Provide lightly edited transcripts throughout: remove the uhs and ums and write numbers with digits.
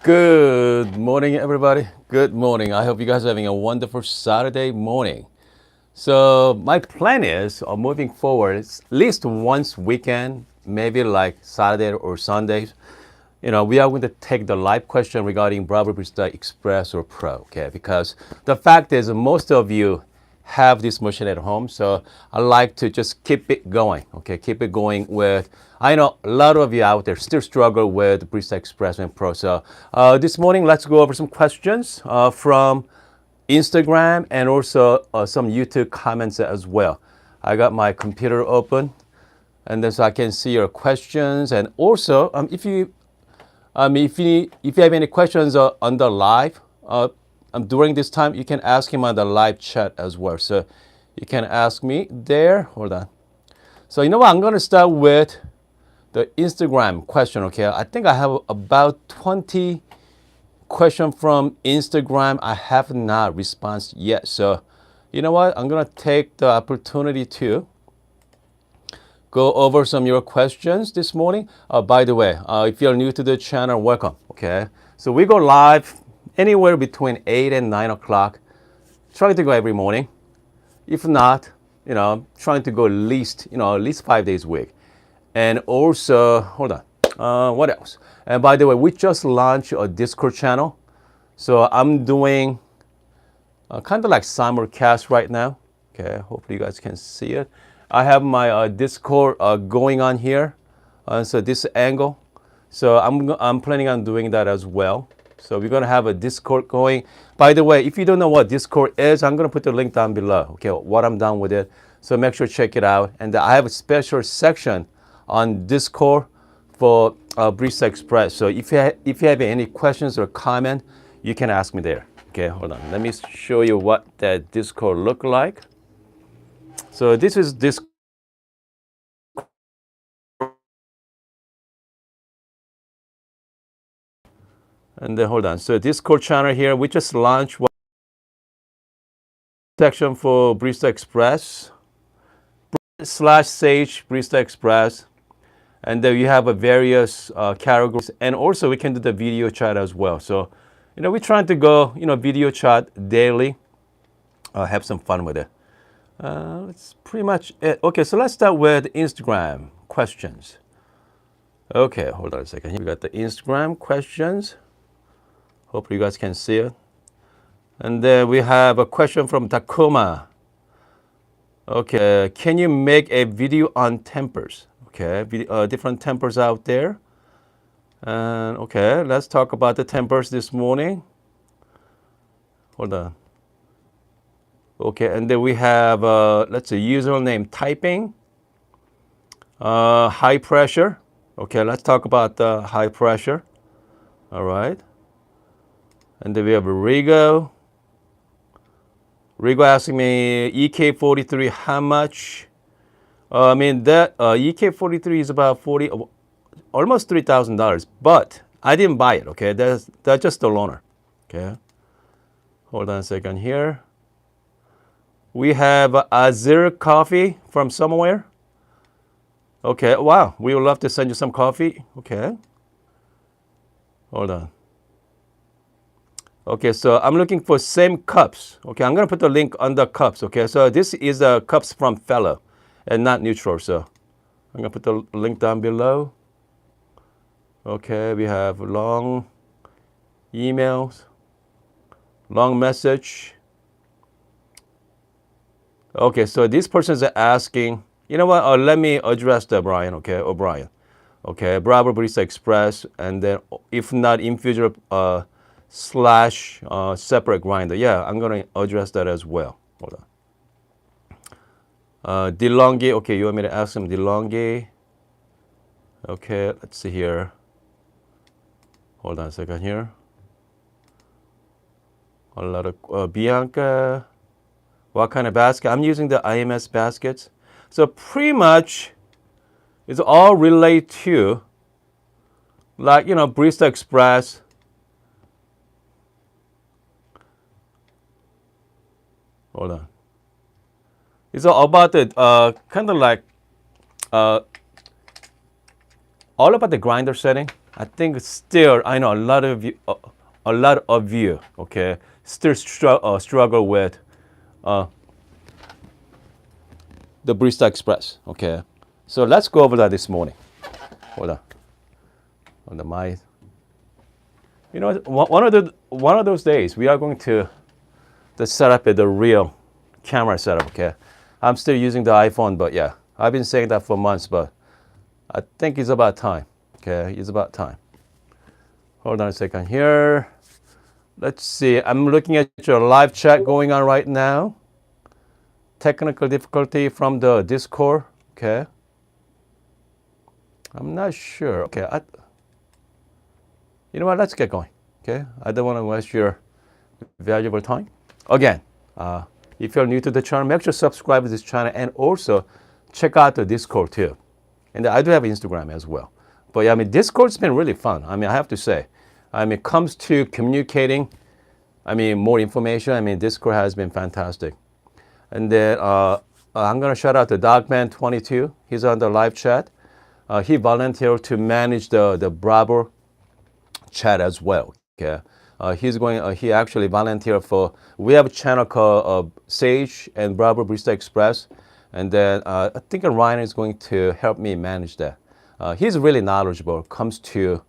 Good morning, everybody. Good morning. I hope you guys are having a wonderful Saturday morning. So my plan is moving forward, it's at least once weekend, maybe like Saturday or Sundays. We are going to take the live question regarding Bravo Barista Express or Pro, okay? Because the fact is, most of you have this machine at home, so I like to just keep it going, okay? Keep it going with. I know a lot of you out there still struggle with Barista Express and Pro. So this morning, let's go over some questions from Instagram and also some YouTube comments as well. I got my computer open, and then so I can see your questions. And also, if you have any questions on the live during this time, you can ask him on the live chat as well. So you can ask me there. Hold on. So you know what? I'm going to start with the Instagram question. Okay, I think I have about 20 questions from Instagram. I have not responded yet. So you know what? I'm going to take the opportunity to go over some of your questions this morning. By the way, if you're new to the channel, welcome. Okay, so we go live anywhere between 8 and 9 o'clock. Trying to go every morning. If not, trying to go at least 5 days a week. And also, hold on, what else? And by the way, we just launched a Discord channel. So I'm doing kind of like simulcast right now. Okay, hopefully you guys can see it. I have my Discord going on here. So this angle. So I'm planning on doing that as well. So we're going to have a Discord going. By the way, if you don't know what Discord is, I'm going to put the link down below. Okay, what I'm done with it. So make sure to check it out. And I have a special section on Discord for Barista Express. So if you have any questions or comment, you can ask me there. Okay, hold on. Let me show you what that Discord look like. So this is Discord. And then hold on. So Discord channel here, we just launched one section for Barista Express /Sage Barista Express. And then you have a various categories. And also we can do the video chat as well. So, we're trying to go, video chat daily. Have some fun with it. That's pretty much it. Okay, so let's start with Instagram questions. Okay, hold on a second. Here we got the Instagram questions. Hopefully you guys can see it. And then we have a question from Tacoma. Okay, can you make a video on tempers? Okay, different tempers out there. And okay, let's talk about the tempers this morning. Hold on. Okay, and then we have, let's see, username typing. High pressure. Okay, let's talk about the high pressure. All right. And then we have Rigo. Rigo asking me EK43, how much? That EK43 is about almost $3,000, but I didn't buy it. Okay, that's just the loaner. Okay, hold on a second here. We have Azir coffee from somewhere. Okay, wow, we would love to send you some coffee. Okay, hold on. Okay, so I'm looking for same cups. Okay, I'm gonna put the link on the cups. Okay, so this is the cups from Fellow and not neutral. So I'm gonna put the link down below. Okay, we have long emails, long message. Okay, so this person is asking, you know what? Let me address the Brian. Okay, O'Brien. Okay, Bravo Barista Express, and then if not infuser / separate grinder. Yeah, I'm gonna address that as well. Hold on. DeLonghi. Okay, you want me to ask him DeLonghi? Okay, let's see here. Hold on a second here. A lot of Bianca. What kind of basket? I'm using the IMS baskets. So pretty much it's all related to, like, Barista Express. Hold on. It's all about the kind of like all about the grinder setting. I think still, I know a lot of you, okay, still struggle with the Barista Express, okay. So let's go over that this morning. Hold on my. You know, one of those days we are going to set up the real camera setup, okay. I'm still using the iPhone, but yeah, I've been saying that for months, but I think it's about time. Okay, it's about time. Hold on a second here. Let's see. I'm looking at your live chat going on right now. Technical difficulty from the Discord. Okay. I'm not sure. Okay. You know what? Let's get going. Okay. I don't want to waste your valuable time. Again, if you're new to the channel, make sure to subscribe to this channel and also check out the Discord too. And I do have Instagram as well. But yeah, I mean, Discord's been really fun. I mean, I have to say, I mean, it comes to communicating, I mean, more information. I mean, Discord has been fantastic. And then I'm going to shout out to Dogman22. He's on the live chat. He volunteered to manage the Breville chat as well. Okay. He actually volunteered for, we have a channel called Sage and Breville Barista Express. And then I think Ryan is going to help me manage that. He's really knowledgeable. Comes to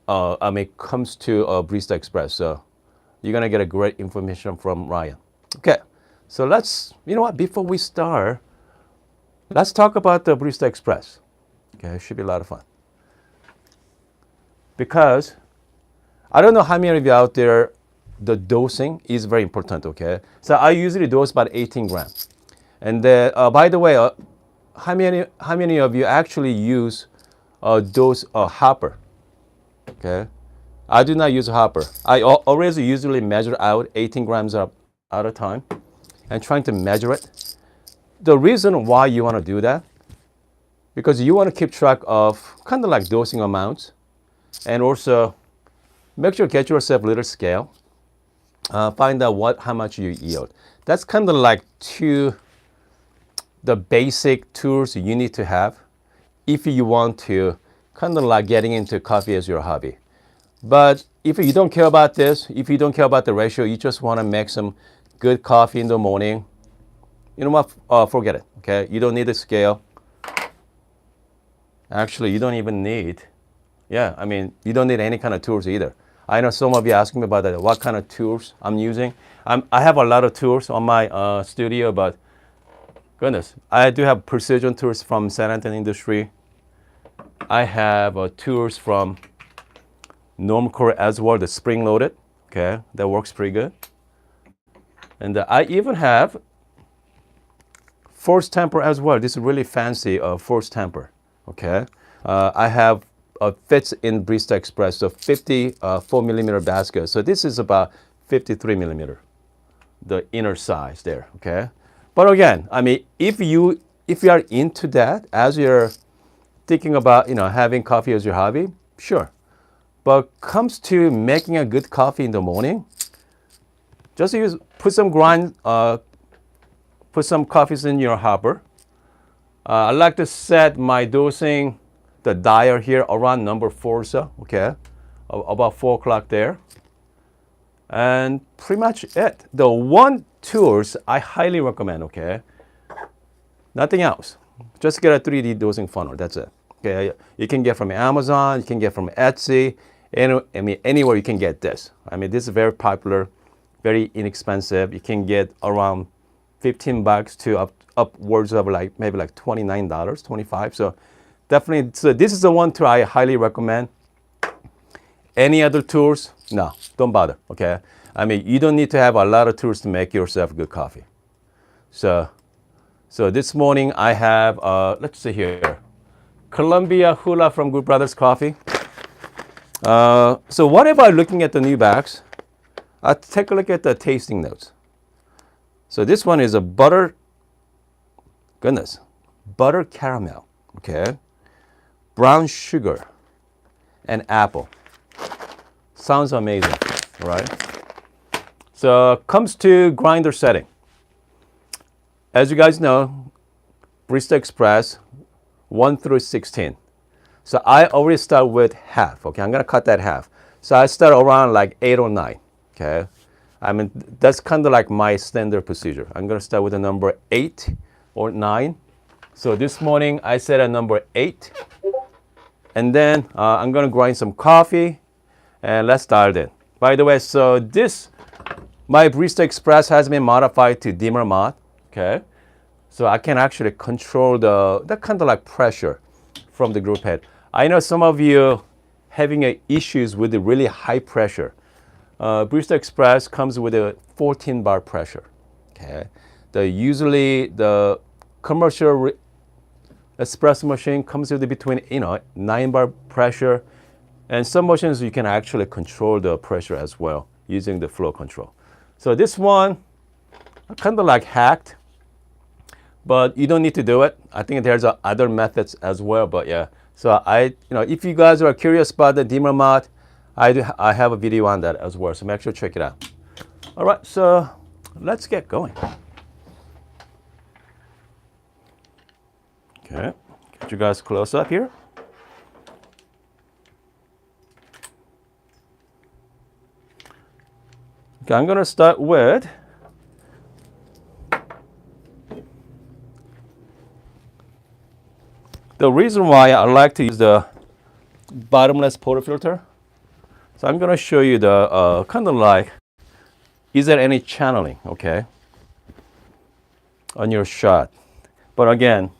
Barista Express. So you're gonna get a great information from Ryan. Okay, so you know what? Before we start, let's talk about the Barista Express. Okay, it should be a lot of fun. Because I don't know how many of you out there, the dosing is very important. Okay, so I usually dose about 18 grams. And by the way, how many of you actually use dose hopper? Okay, I do not use a hopper. I always usually measure out 18 grams at a time and trying to measure it. The reason why you want to do that, because you want to keep track of kind of like dosing amounts, and also make sure you get yourself a little scale. Find out how much you yield. That's kind of like the basic tools you need to have if you want to kind of like getting into coffee as your hobby. But if you don't care about this, if you don't care about the ratio, you just want to make some good coffee in the morning, you know what, forget it, okay? You don't need a scale. Actually, you don't even need, I mean, you don't need any kind of tools either. I know some of you asking me about that, what kind of tools I'm using. I have a lot of tools on my studio, but goodness, I do have precision tools from San Antonio Industry. I have tools from Normcore as well, the spring-loaded. Okay, that works pretty good. And I even have force temper as well. This is really fancy force temper. Okay, I have fits in Barista Express, so 54 millimeter basket. So this is about 53 millimeter, the inner size there. Okay. But again, I mean, if you are into that, as you're thinking about, having coffee as your hobby, sure. But comes to making a good coffee in the morning, just put some coffees in your hopper. I like to set my dosing, the dial here around number 4, so okay, about 4 o'clock there. And pretty much it. The one tools I highly recommend, okay? Nothing else. Just get a 3D dosing funnel, that's it. Okay, you can get from Amazon, you can get from Etsy, anywhere you can get this. I mean, this is very popular, very inexpensive. You can get around $15 to upwards of maybe like $29, $25. So definitely, so this is the one tool I highly recommend. Any other tools? No, don't bother, okay? I mean, you don't need to have a lot of tools to make yourself good coffee. So this morning I have, let's see here, Columbia Hula from Good Brothers Coffee. So whatever I'm looking at the new bags, I'll take a look at the tasting notes. So this one is a butter caramel, okay? Brown sugar and apple. Sounds amazing, right? So comes to grinder setting. As you guys know, Barista Express 1 through 16. So I already start with half. Okay, I'm gonna cut that half. So I start around like 8 or 9. Okay, I mean that's kind of like my standard procedure. I'm gonna start with the number 8 or 9. So this morning I set a number 8, and then I'm gonna grind some coffee, and let's start it. By the way, so my Barista Express has been modified to dimmer mod. Okay, so I can actually control the kind of like pressure from the group head. I know some of you having issues with the really high pressure. Barista Express comes with a 14 bar pressure. Okay, usually the commercial espresso machine comes with between 9 bar pressure, and some machines you can actually control the pressure as well using the flow control. So this one kind of like hacked, but you don't need to do it. I think there's other methods as well, but yeah. So if you guys are curious about the dimmer mod, I have a video on that as well, so make sure to check it out. All right, so let's get going. Okay, get you guys close up here. Okay, I'm gonna start with the reason why I like to use the bottomless portafilter. So I'm gonna show you the kind of like, is there any channeling, okay, on your shot? But again,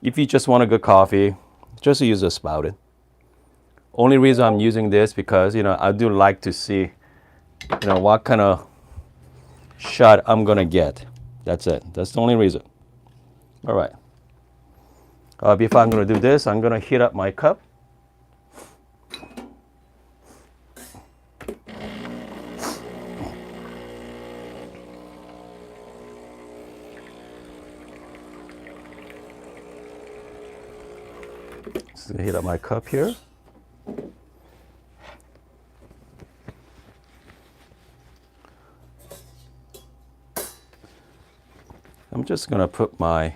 if you just want a good coffee, just use a spouted. Only reason I'm using this because I do like to see what kind of shot I'm gonna get. That's it. That's the only reason. All right. Before I'm gonna do this, I'm gonna heat up my cup. Just gonna heat up my cup here. I'm just gonna put my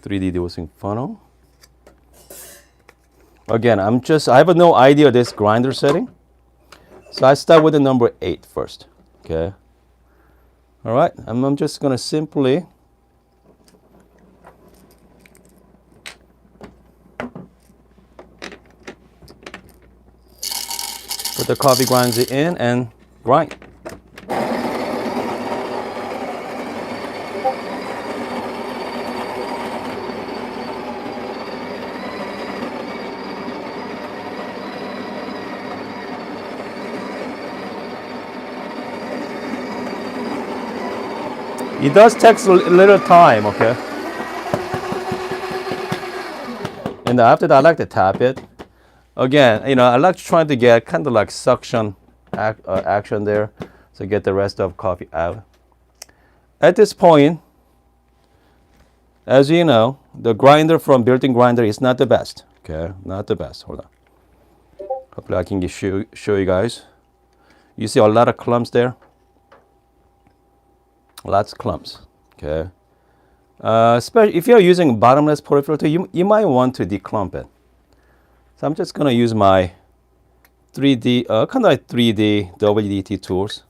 3D dosing funnel. Again, I have no idea this grinder setting. So I start with the number 8 first. Okay. All right, I'm just gonna simply put the coffee grinder in and grind. It does take a little time, okay? And after that, I like to tap it. Again, I like trying to get kind of like suction action there, so get the rest of coffee out. At this point, as you know, the grinder from built-in grinder is not the best. Okay, not the best. Hold on. Hopefully I can show you guys. You see a lot of clumps there. Lots of clumps. Okay. Especially if you're using bottomless portafilter, you might want to declump it. So I'm just gonna use my 3D, kind of like 3D WDT tools.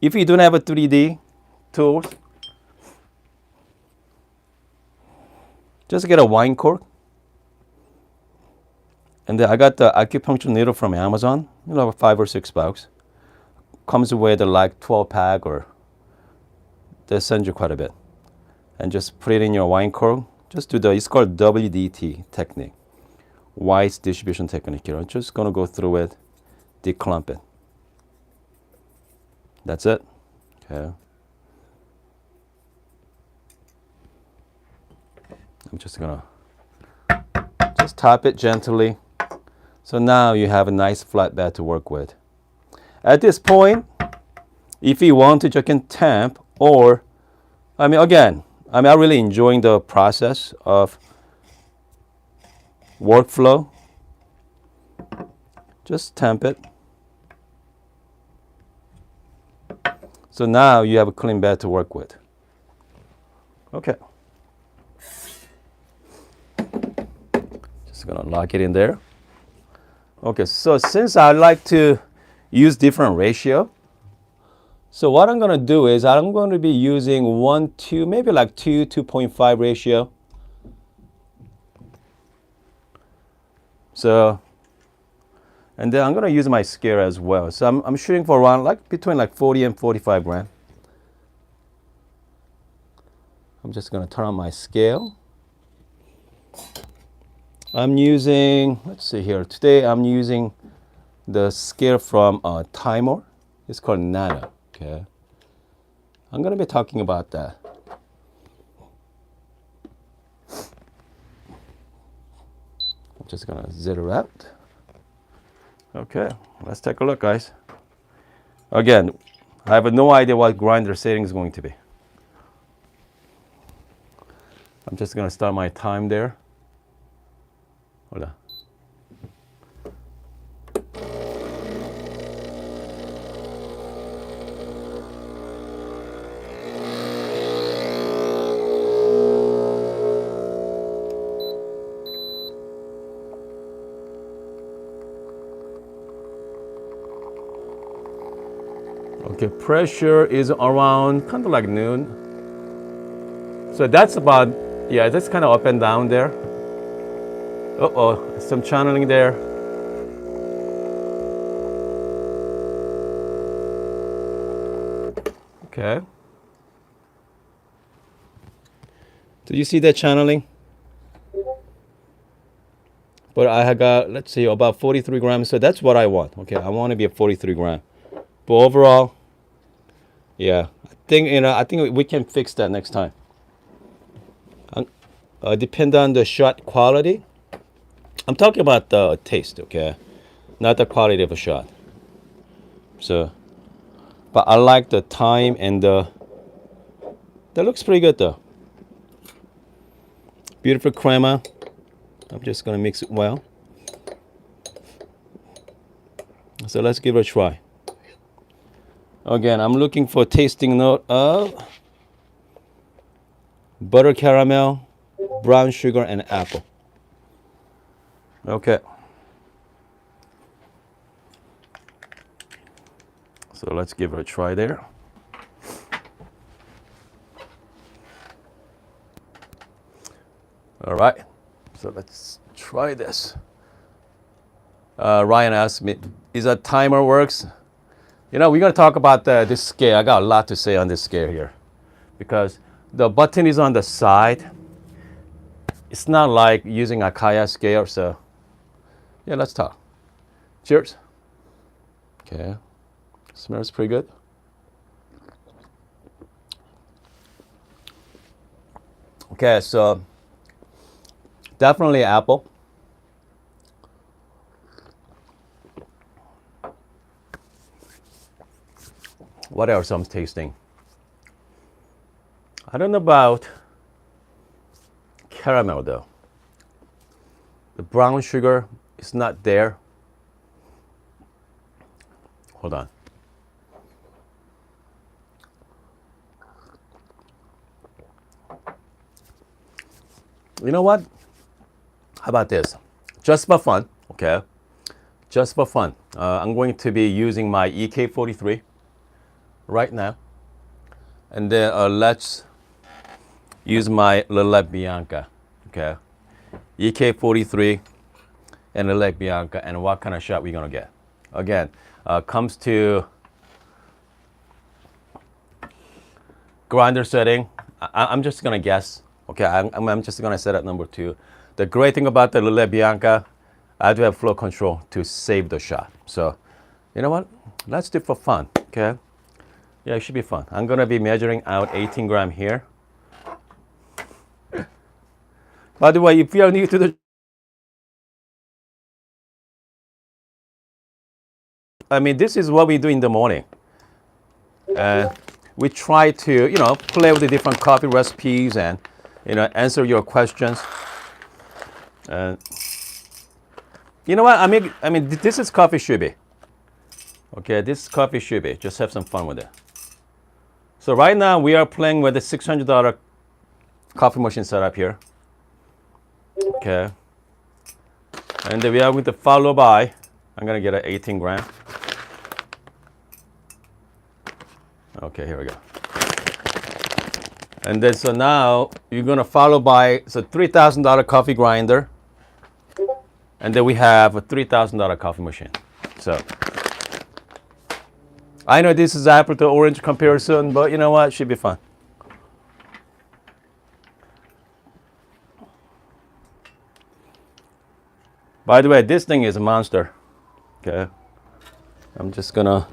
If you don't have a 3D tool, just get a wine cork. And then I got the acupuncture needle from Amazon, $5 or $6. Comes with like 12 pack, or they send you quite a bit. And just put it in your wine cork. Just do it's called WDT technique. Wise distribution technique here. I'm just gonna go through it, declump it. That's it. Okay. I'm just gonna tap it gently. So now you have a nice flat bed to work with. At this point, if you want to, you can tamp, or, I'm really enjoying the process of workflow. Just tamp it. So now you have a clean bed to work with. Okay. Just gonna lock it in there. Okay, so since I like to use different ratio, so what I'm gonna do is I'm going to be using 1, 2, maybe like 2.5 ratio. So, and then I'm gonna use my scale as well. So I'm shooting for around like between like 40 and 45 grams. I'm just gonna turn on my scale. I'm using, let's see here. Today I'm using the scale from Timor. It's called Nano. Okay. I'm gonna be talking about that. I'm just gonna zero out. Okay, let's take a look, guys. Again, I have no idea what grinder setting is going to be. I'm just gonna start my time there. Hold on. Okay, pressure is around kind of like noon. So that's about, yeah, that's kind of up and down there. Uh-oh, some channeling there. Okay. Did you see that channeling? But I have got, let's see, about 43 grams. So that's what I want. Okay, I want to be at 43 grams. But overall, yeah, I think we can fix that next time. Depend on the shot quality. I'm talking about the taste, okay, not the quality of a shot. So, but I like the time and that looks pretty good though. Beautiful crema. I'm just gonna mix it well. So let's give it a try. Again, I'm looking for tasting note of butter caramel, brown sugar, and apple. Okay. So let's give it a try there. All right. So let's try this. Ryan asked me, is that timer works? You know, we're going to talk about this scale. I got a lot to say on this scale here because the button is on the side. It's not like using a Kaya scale. So, yeah, let's talk. Cheers. Okay. Smells pretty good. Okay, so definitely apple. What else I'm tasting? I don't know about caramel though. The brown sugar is not there. Hold on. You know what? How about this? Just for fun, okay? Just for fun. I'm going to be using my EK43 right now. And then let's use my Lelit Bianca, okay? EK43 and Lelit Bianca, and what kind of shot we're gonna get. Again, comes to grinder setting, I'm just gonna guess. Okay, I'm just gonna set at number 2. The great thing about the Lelit Bianca, I do have flow control to save the shot. So, you know what? Let's do it for fun, okay? Yeah, it should be fun. I'm gonna be measuring out 18 grams here. By the way, if you are new to the, this is what we do in the morning. We try to, play with the different coffee recipes and, answer your questions. You know what? This is coffee should be. Okay, this coffee should be. Just have some fun with it. So right now we are playing with the $600 coffee machine setup here. Okay. And then we are going to follow by, I'm going to get an 18 gram. Okay, here we go. And then so now you're going to follow by, so $3,000 coffee grinder. And then we have a $3,000 coffee machine. So I know this is apple to orange comparison, but you know what? It should be fun. By the way, this thing is a monster. Okay. I'm just gonna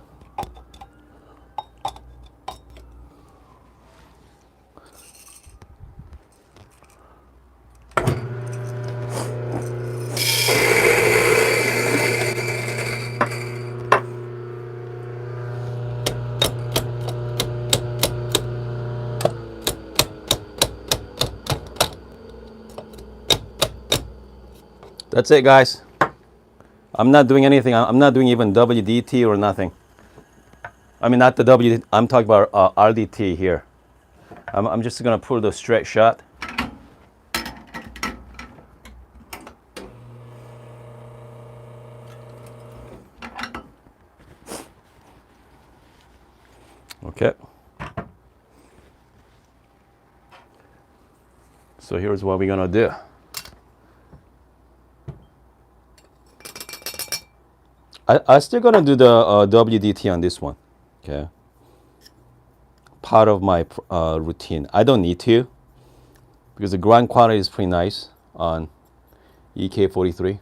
That's it, guys. I'm not doing anything. I'm not doing even WDT or nothing. I mean, not the WDT. I'm talking about RDT here. I'm just going to pull the straight shot. Okay. So here's what we're going to do. I'm still going to do the WDT on this one. Okay. Part of my routine. I don't need to because the grind quality is pretty nice on EK43.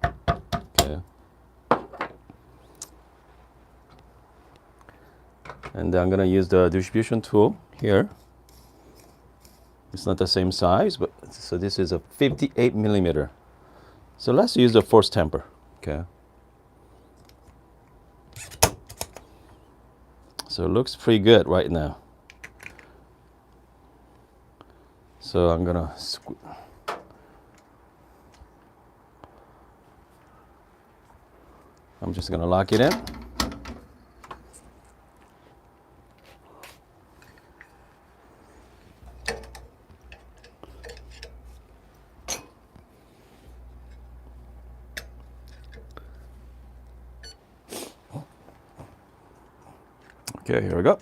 Okay. And then I'm going to use the distribution tool here. It's not the same size, but so this is a 58 millimeter. So let's use the force temper. Okay. So it looks pretty good right now. So I'm gonna I'm just gonna lock it in. Okay, here we go.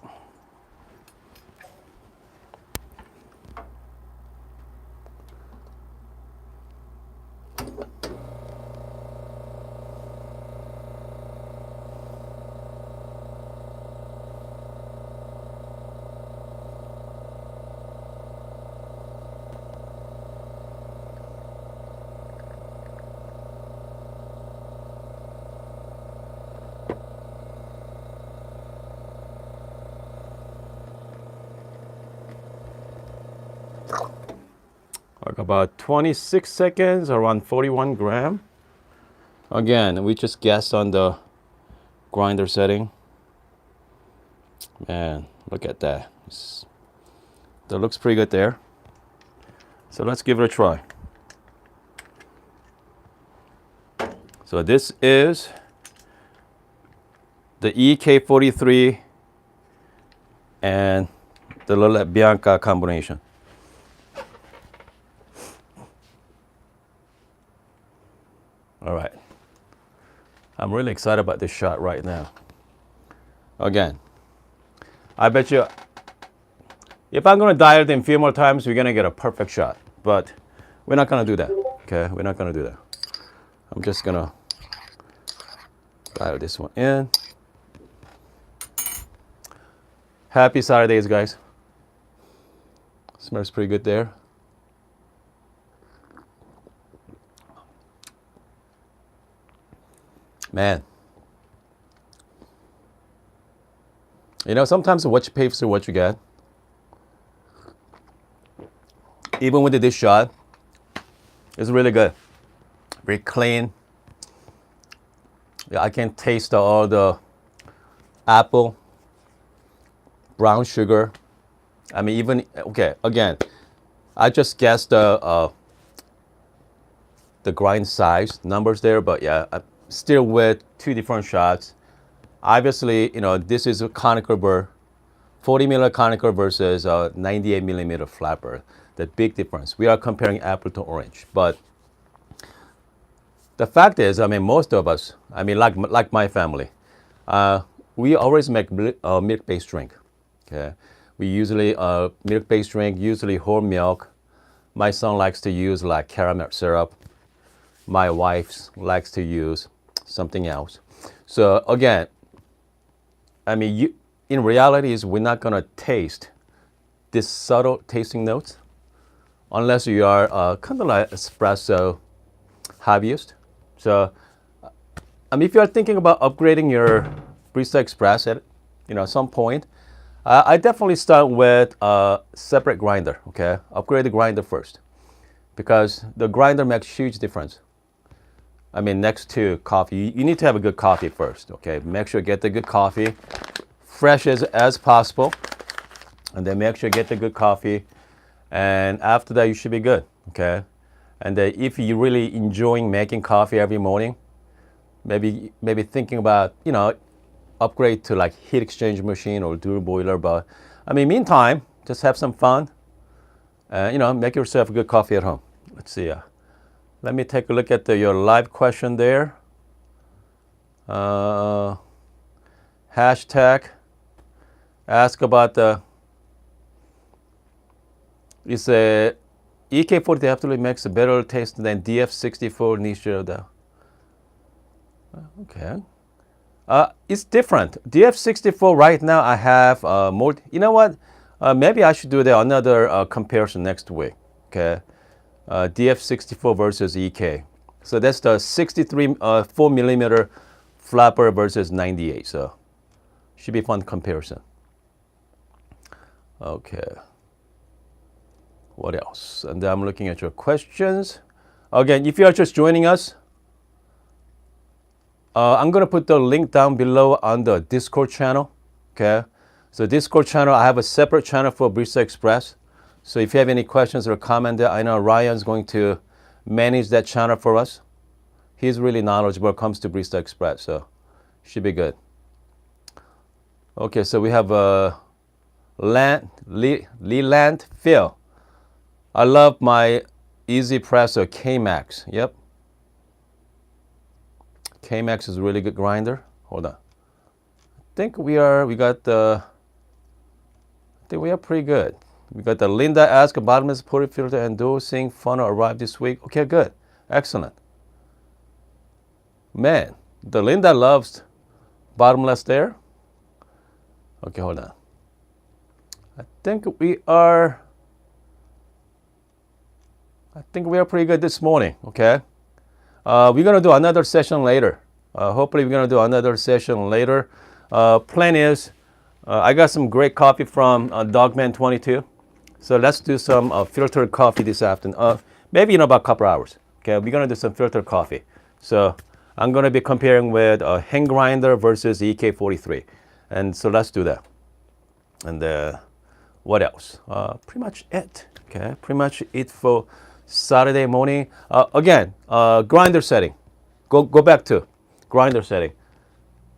Like about 26 seconds, around 41 gram. Again, we just guessed on the grinder setting. Man, look at that. That looks pretty good there. So let's give it a try. So this is the EK43 and the Lelit Bianca combination. All right. I'm really excited about this shot right now. Again, I bet you if I'm going to dial it in a few more times, we're going to get a perfect shot. But we're not going to do that. Okay? We're not going to do that. I'm just going to dial this one in. Happy Saturdays, guys. Smells pretty good there. Man, you know, sometimes what you pay for what you get. Even with this shot, it's really good. Very clean. Yeah, I can taste all the apple, brown sugar. I mean, even, okay, again, I just guessed the grind size numbers there, but yeah, still with two different shots. Obviously, you know, this is a conical burr, 40 millimeter conical versus 98 millimeter flat burr. The big difference. We are comparing apple to orange, but The fact is, I mean, most of us, I mean, like my family, we always make milk-based drink. Okay, we usually milk-based drink, usually whole milk. My son likes to use like caramel syrup. My wife likes to use something else. So again, I mean, in reality, is we're not gonna taste this subtle tasting notes unless you are kind of like espresso hobbyist. So, I mean, if you are thinking about upgrading your Barista Express at some point, I definitely start with a separate grinder. Okay, upgrade the grinder first because the grinder makes huge difference. I mean, next to coffee, you need to have a good coffee first. Okay, make sure you get the good coffee, fresh as possible, and then make sure you get the good coffee, and after that you should be good. Okay. And if you're really enjoying making coffee every morning, maybe thinking about upgrade to like heat exchange machine or dual boiler. But I mean, meantime, just have some fun, and make yourself a good coffee at home. Let's see. Let me take a look at your live question there. Hashtag ask about it's a EK43 absolutely makes a better taste than DF64 niche of the. Okay. It's different. DF64 right now I have more. You know what? Maybe I should do another comparison next week. Okay. DF64 versus EK. So that's the 63 4 millimeter flapper versus 98. So should be fun comparison. Okay. What else? And then I'm looking at your questions. Again, if you are just joining us, I'm going to put the link down below on the Discord channel. Okay. So Discord channel, I have a separate channel for Barista Express. So if you have any questions or comments, I know Ryan's going to manage that channel for us. He's really knowledgeable when it comes to Barista Express, so should be good. Okay, so we have Leland Phil. I love my Espresso K-Max. Yep. K-Max is a really good grinder. Hold on. I think we are pretty good. We got the Linda ask bottomless portafilter and dual sink funnel arrived this week. Okay, good. Excellent. Man, the Linda loves bottomless there. Okay, hold on. I think we are pretty good this morning, okay? We're going to do another session later. Hopefully we're going to do another session later. Plan is, I got some great coffee from Dogman22. So let's do some filtered coffee this afternoon. Maybe in about a couple hours, okay? We're going to do some filtered coffee. So I'm going to be comparing with a hand grinder versus EK43. And so let's do that. And what else? Pretty much it, okay? Pretty much it for Saturday morning. Again, grinder setting. Go back to grinder setting.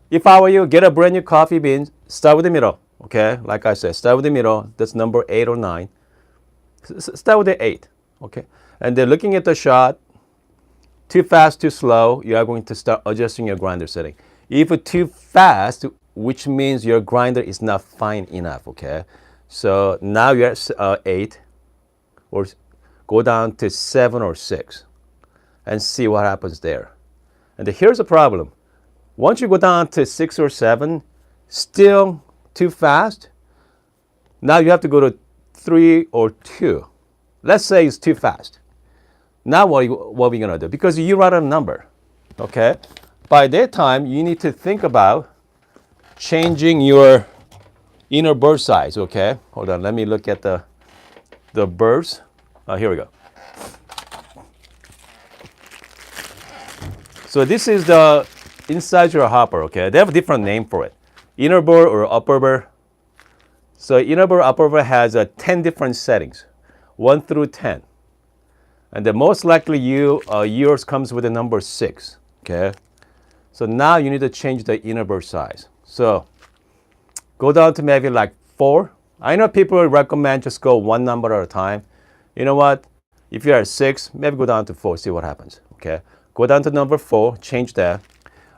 If I were you, get a brand new coffee bean, start with the middle, okay? Like I said, start with the middle. That's number 8 or 9. Start with the 8, okay? And then looking at the shot, too fast, too slow, you are going to start adjusting your grinder setting. If it's too fast, which means your grinder is not fine enough, okay? So now you're at 8, or go down to 7 or 6 and see what happens there. And here's the problem. Once you go down to 6 or 7, still too fast, now you have to go to 3 or 2. Let's say it's too fast. Now what are we going to do? Because you write a number, okay? By that time, you need to think about changing your inner burr size, okay? Hold on, let me look at the burrs. Here we go. So this is the inside your hopper, okay? They have a different name for it. Inner burr or upper burr. So inner burr, upper burr has 10 different settings, 1 through 10. And then most likely yours comes with the number 6, okay? So now you need to change the inner burr size. So go down to maybe like 4. I know people recommend just go one number at a time. You know what? If you're at 6, maybe go down to 4, see what happens, okay? Go down to number 4, change that.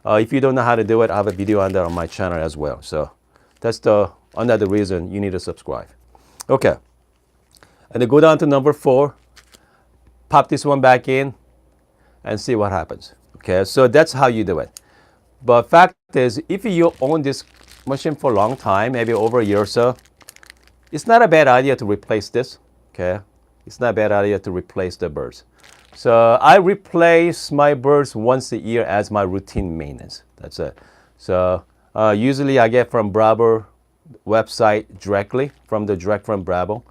If you don't know how to do it, I have a video on that on my channel as well. So that's another reason you need to subscribe. Okay. And then go down to number 4, pop this one back in, and see what happens. Okay, so that's how you do it. But fact is, if you own this machine for a long time, maybe over a year or so, it's not a bad idea to replace this. Okay, it's not a bad idea to replace the birds. So I replace my birds once a year as my routine maintenance. That's it. So usually I get from Breville website directly from Breville,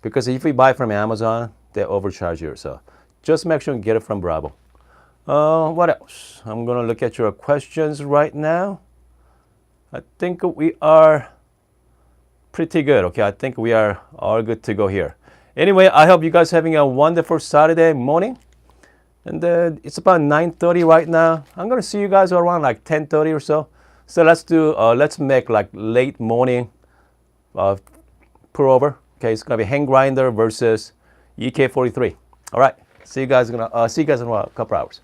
because if you buy from Amazon, they overcharge you. So just make sure you get it from Breville. What else? I'm gonna look at your questions right now. I think we are pretty good. Okay, I think we are all good to go here. Anyway, I hope you guys having a wonderful Saturday morning. And it's about 9:30 right now. I'm gonna see you guys around like 10:30 or so. So let's make like late morning pour over. Okay, it's gonna be hand grinder versus EK43. All right, see you guys in a couple hours.